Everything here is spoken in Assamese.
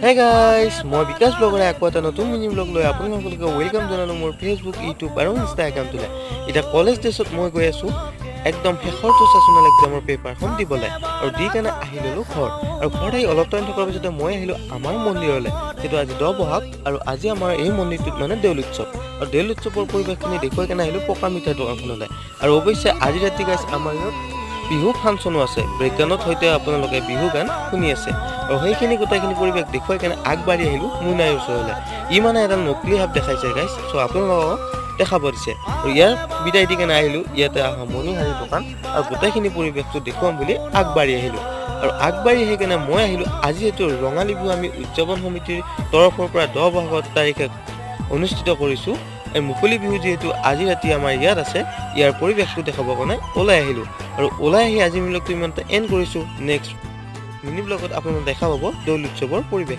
Hey guys, মই বিকাশ ব্লগৰ আকৌ এটা নতুন মিনি ব্লগ লৈ আপোনালোকক ওয়েলকাম জনালোঁ মোৰ ফেচবুক, ইউটিউব আৰু ইনষ্টা একাউণ্টলৈ। এতিয়া কলেজ ডেছত মই গৈ আছোঁ একদম শেষৰ চেচনেল এক্সামৰ পেপাৰখন দিবলৈ আৰু দি কেনে আহি ল'লোঁ ঘৰ। আৰু ঘৰত আহি অলপ টাইম থকাৰ পিছতে মই আহিলোঁ আমাৰ মন্দিৰলৈ, যিটো আজি 10 বহাগ আৰু আজি আমাৰ এই মন্দিৰটোত মানে দেউল উৎসৱ। আৰু দেউল উৎসৱৰ পৰিৱেশখিনি দেখুৱাই কেনে আহিলোঁ পকা মিঠাই দোকানখনলৈ। আৰু অৱশ্যে আজি ৰাতি গাইছ আমাৰ ইয়াত বিহু ফাংচনো আছে, ব্ৰেকগানত সৈতে আপোনালোকে বিহু গান শুনি আছে। আৰু সেইখিনি গোটেইখিনি পৰিৱেশ দেখুৱাই কেনে আগবাঢ়ি আহিলোঁ মুনাইৰ ওচৰলৈ। ই মানে এডাল নকলি সাপ দেখাইছে গাইছ, চ' আপোনালোকক দেখাব দিছে। আৰু ইয়াৰ বিদায় দি কেনে আহিলোঁ ইয়াতে মণিহাৰী দোকান আৰু গোটেইখিনি পৰিৱেশটো দেখুৱাম বুলি আগবাঢ়ি আহিলোঁ। আৰু আগবাঢ়ি আহি কেনে মই আহিলোঁ আজি যিহেতু ৰঙালী বিহু আমি উদযাপন সমিতিৰ তৰফৰ পৰা 10 বহাগৰ তাৰিখে অনুষ্ঠিত কৰিছোঁ। এই মুকলি বিহু যিহেতু আজি ৰাতি আমাৰ ইয়াত আছে, ইয়াৰ পৰিৱেশটো দেখাবৰ কাৰণে ওলাই আহিলোঁ। আৰু ওলাই আহি আজি ব্লগটো ইমানতে এণ্ড কৰিছোঁ। নেক্সট মিনি ব্লগত আপোনালোকক দেখা পাব দৌল উৎসৱৰ পৰিৱেশ।